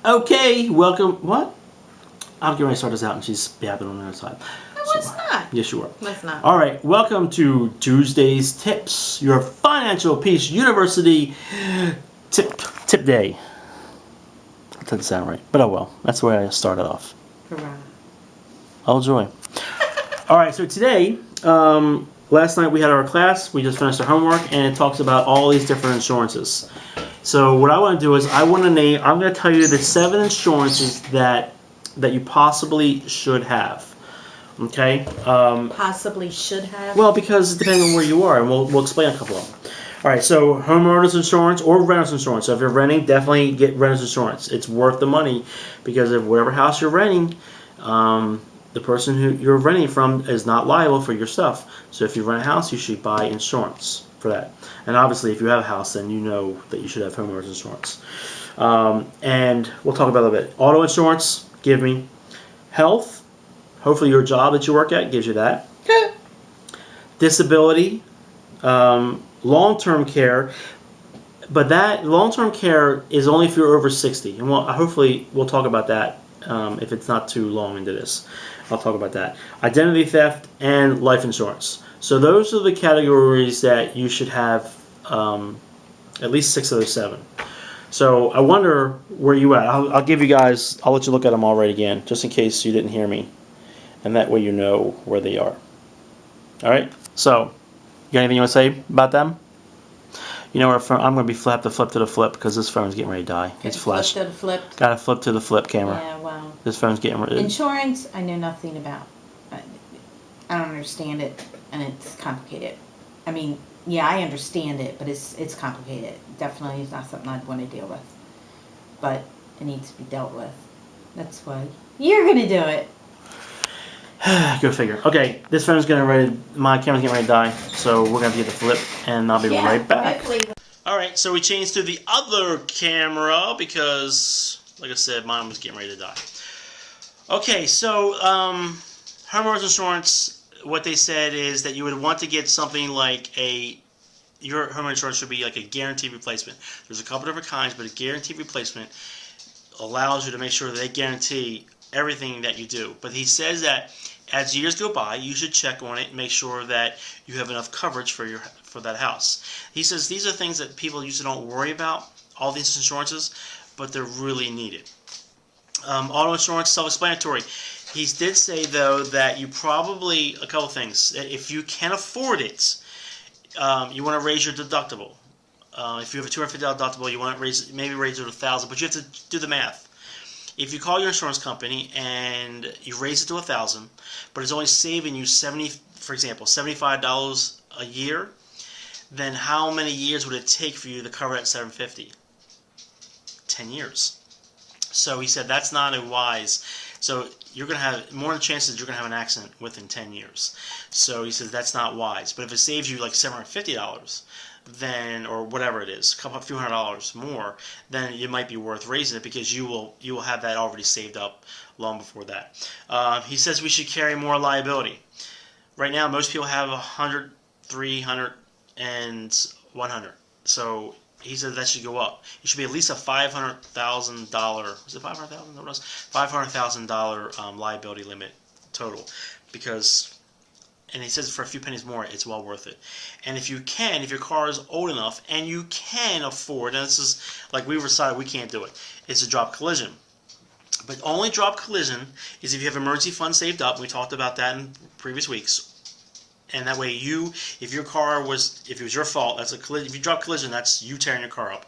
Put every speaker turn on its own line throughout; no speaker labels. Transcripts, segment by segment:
Okay, welcome. What? I'm getting ready to start this out, and she's yapping on the other side.
No, it's not.
Yes, you are.
It's not.
All right, welcome to Tuesday's Tips, your Financial Peace University tip day. That doesn't sound right, but oh well. That's where I started off.
Hurrah.
Oh joy. All right, so today, last night we had our class. We just finished our homework, and it talks about all these different insurances. So what I want to do is I'm going to tell you the 7 insurances that you possibly should have. Okay?
Possibly should have.
Well, because it depends on where you are, and we'll explain a couple of them. All right, so homeowners insurance or renter's insurance. So if you're renting, definitely get renter's insurance. It's worth the money because of whatever house you're renting, the person who you're renting from is not liable for your stuff. So if you rent a house, you should buy insurance for that. And obviously, if you have a house, then you know that you should have homeowners insurance. And we'll talk about it a bit. Auto insurance, give me. Health, hopefully your job that you work at gives you that. Disability, long-term care, but that long-term care is only if you're over 60. And hopefully we'll talk about that if it's not too long into this. I'll talk about that. Identity theft and life insurance. So those are the categories that you should have at least 6 of those 7. So I wonder where you at. I'll give you guys, I'll let you look at them all right again, just in case you didn't hear me. And that way you know where they are. All right? So, you got anything you want to say about them? You know, I'm going to have to flip to the flip because this phone's getting ready to die. It's flash.
Flip to the flip.
Got to flip to the flip camera.
Yeah, well.
This phone's getting ready.
Insurance, I know nothing about. I don't understand it, and it's complicated. I mean, yeah, I understand it, but it's complicated. Definitely is not something I'd want to deal with. But it needs to be dealt with. That's why you're going to do it.
Go figure. Okay, this phone's my camera's getting ready to die, so we're going to get the flip, and I'll be right back. Alright, so we changed to the other camera because, like I said, mine was getting ready to die. Okay, so, homeowners insurance, what they said is that you would want to get something like your homeowner insurance should be like a guaranteed replacement. There's a couple different kinds, but a guaranteed replacement allows you to make sure that they guarantee everything that you do. But he says that as years go by, you should check on it and make sure that you have enough coverage for that house. He says these are things that people usually don't worry about, all these insurances, but they're really needed. Auto insurance, self-explanatory. He did say, though, that you probably, a couple things, if you can afford it, you want to raise your deductible. If you have a $250 deductible, you want to maybe raise it to $1,000, but you have to do the math. If you call your insurance company and you raise it to $1,000, but it's only saving you for example, $75 a year, then how many years would it take for you to cover that $750? 10 years. So he said that's not a wise. So you're going to have more of the chances you're going to have an accident within 10 years. So he says that's not wise. But if it saves you like $750, then, or whatever it is, a few $100 more, then it might be worth raising it because you will have that already saved up long before that. He says we should carry more liability. Right now, most people have 100, 300, and 100. So he said that should go up. It should be at least a $500,000. Was it $500,000? No, it was $500,000 liability limit total, because. And he says for a few pennies more, it's well worth it. And if your car is old enough and you can afford, and this is like we decided we can't do it, it's a drop collision. But only drop collision is if you have emergency funds saved up. We talked about that in previous weeks. And that way if it was your fault, that's a collision. If you drop collision, that's you tearing your car up.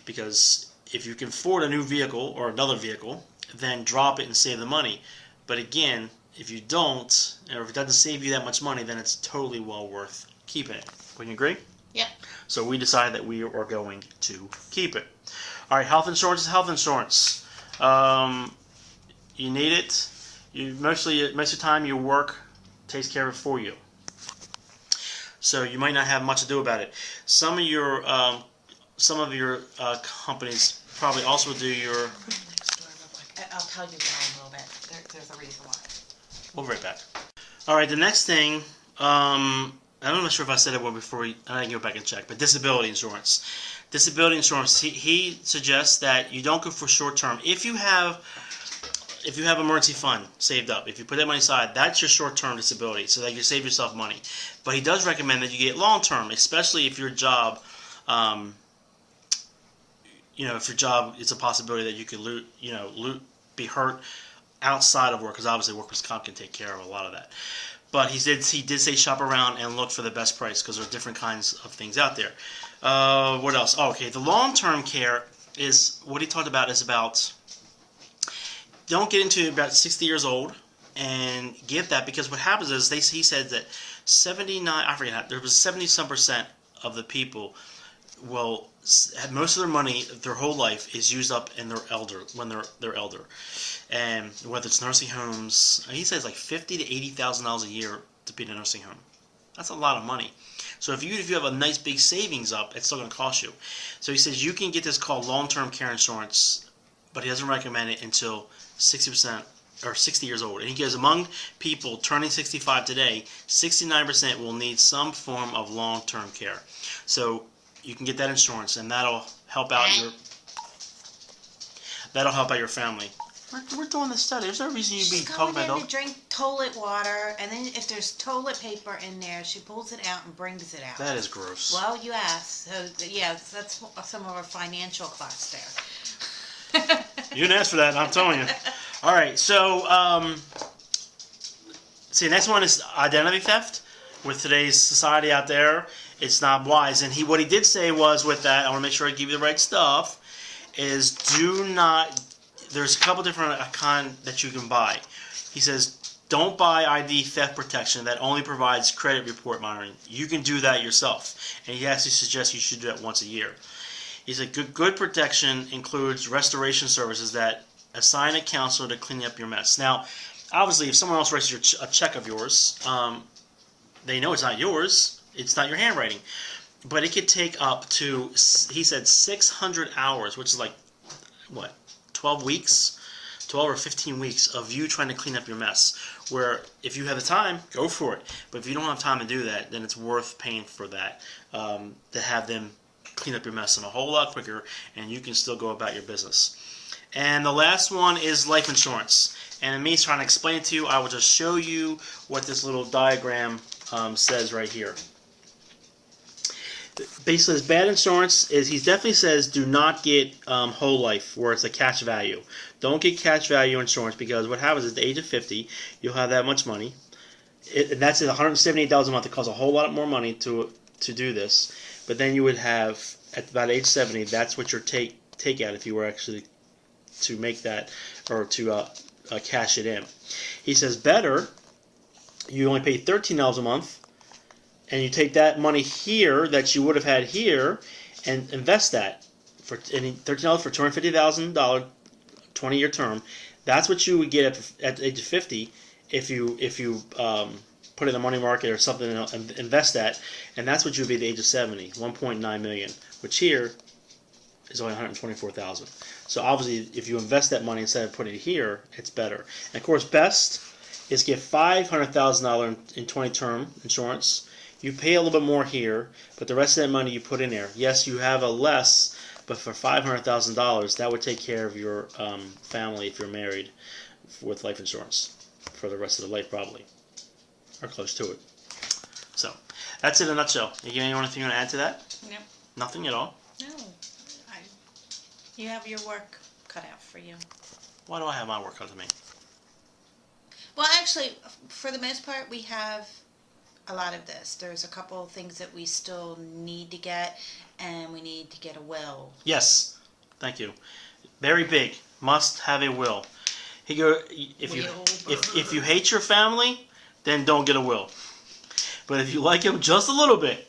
Because if you can afford a new vehicle or another vehicle, then drop it and save the money. But again, if you don't, or if it doesn't save you that much money, then it's totally well worth keeping it. Wouldn't you agree?
Yeah.
So we decided that we are going to keep it. All right, health insurance is health insurance. You need it. Most of the time, your work takes care of it for you. So you might not have much to do about it. Some of your companies probably also do your.
I'll tell you why in a little bit. There's a reason why.
We'll be right back. All right, the next thing, I'm not sure if I said it before I can go back and check, but disability insurance. disability insurance, he suggests that you don't go for short term. If you have emergency fund saved up, if you put that money aside, that's your short term disability, so that you save yourself money. But he does recommend that you get long term, especially if your job, if your job, it's a possibility that you could be hurt outside of work, because obviously workers' comp can take care of a lot of that. But he did say shop around and look for the best price, because there are different kinds of things out there. What else? Oh, okay, the long-term care is what he talked about. Is about, don't get into about 60 years old and get that, because what happens is he said that 70% of the people will have most of their money, their whole life is used up in their when they're elder, and whether it's nursing homes, he says like $50,000 to $80,000 a year to be in a nursing home. That's a lot of money. So if you have a nice big savings up, it's still going to cost you. So he says you can get this called long-term care insurance, but he doesn't recommend it until 60% or 60 years old. And he goes, among people turning 65 today, 69% will need some form of long-term care. So you can get that insurance, and that'll help out your family. We're doing the study. There's no reason you'd be talking about
going in to drink toilet water, and then if there's toilet paper in there, she pulls it out and brings it out.
That is gross.
Well, you asked. So, yeah, that's some of our financial class there.
You didn't ask for that, I'm telling you. All right, so, see, next one is identity theft. With today's society out there, it's not wise. And what he did say was, with that, I want to make sure I give you the right stuff, is there's a couple different kind that you can buy. He says, don't buy ID theft protection that only provides credit report monitoring. You can do that yourself. And he actually suggests you should do that once a year. He said, good protection includes restoration services that assign a counselor to clean up your mess. Now, obviously, if someone else writes a check of yours, they know it's not yours. It's not your handwriting. But it could take up to, he said, 600 hours, which is like, 12 weeks? 12 or 15 weeks of you trying to clean up your mess. Where if you have the time, go for it. But if you don't have time to do that, then it's worth paying for that, to have them clean up your mess a whole lot quicker, and you can still go about your business. And the last one is life insurance. And me trying to explain it to you, I will just show you what this little diagram says right here. Basically, this bad insurance is, he definitely says, do not get whole life, where it's a cash value. Don't get cash value insurance, because what happens is at the age of 50, you'll have that much money. And that's at $178 a month. It costs a whole lot more money to do this. But then you would have, at about age 70, that's what your take out if you were actually to make that, or to cash it in. He says better, you only pay $13 a month, and you take that money here that you would have had here and invest that for $13 for $250,000 20-year term. That's what you would get at the age of 50 if you put it in the money market or something and invest that, and that's what you would be at the age of 70, $1.9 million, which here is only $124,000. So obviously, if you invest that money instead of putting it here, it's better. And of course, best is get $500,000 in 20-term insurance. You pay a little bit more here, but the rest of that money you put in there. Yes, you have a less, but for $500,000, that would take care of your family if you're married with life insurance for the rest of the life, probably, or close to it. So that's it in a nutshell. Anything you want to add to that?
No.
Nothing at all.
No. You have your work cut out for you.
Why do I have my work cut to me?
Well, actually, for the most part, we have a lot of this. There's a couple of things that we still need to get, and we need to get a will.
Yes, thank you. Very big. Must have a will. If you hate your family, then don't get a will. But if you like them just a little bit,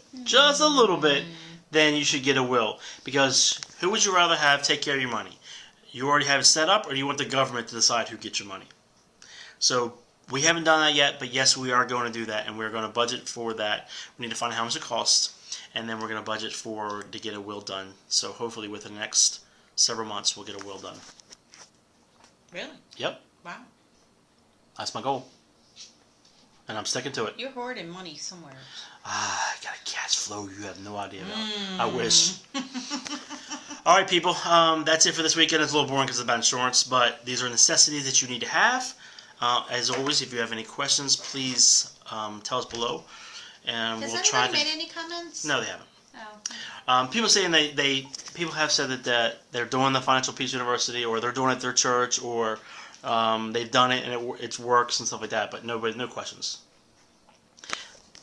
then you should get a will. Because who would you rather have take care of your money? You already have it set up, or do you want the government to decide who gets your money? So we haven't done that yet, but yes, we are going to do that, and we're going to budget for that. We need to find out how much it costs, and then we're going to budget to get a will done. So hopefully within the next several months, we'll get a will done.
Really?
Yep.
Wow.
That's my goal. And I'm sticking to it.
You're hoarding money somewhere.
I got a cash flow you have no idea about. I wish. All right, people. That's it for this weekend. It's a little boring because it's about insurance, but these are necessities that you need to have. As always, if you have any questions, please tell us below, and
Has
we'll try to.
Has anybody made any comments?
No, they haven't.
Oh.
People saying people have said that they're doing the Financial Peace University, or they're doing it at their church, or they've done it and it works and stuff like that, but no questions.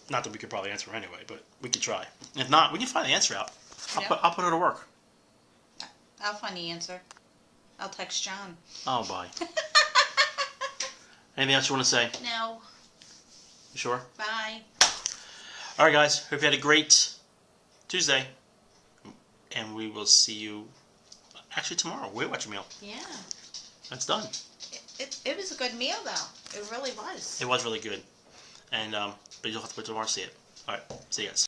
Not that we could probably answer anyway, but we could try. If not, we can find the answer out. I'll put her to work.
I'll find the answer. I'll text John.
Oh, bye. Anything else you want to say?
No.
You sure?
Bye.
All right, guys. Hope you had a great Tuesday, and we will see you actually tomorrow. Weight Watcher meal.
Yeah.
That's done.
It was a good meal though. It really was.
It was really good, and but you'll have to wait till tomorrow to see it. All right. See you guys.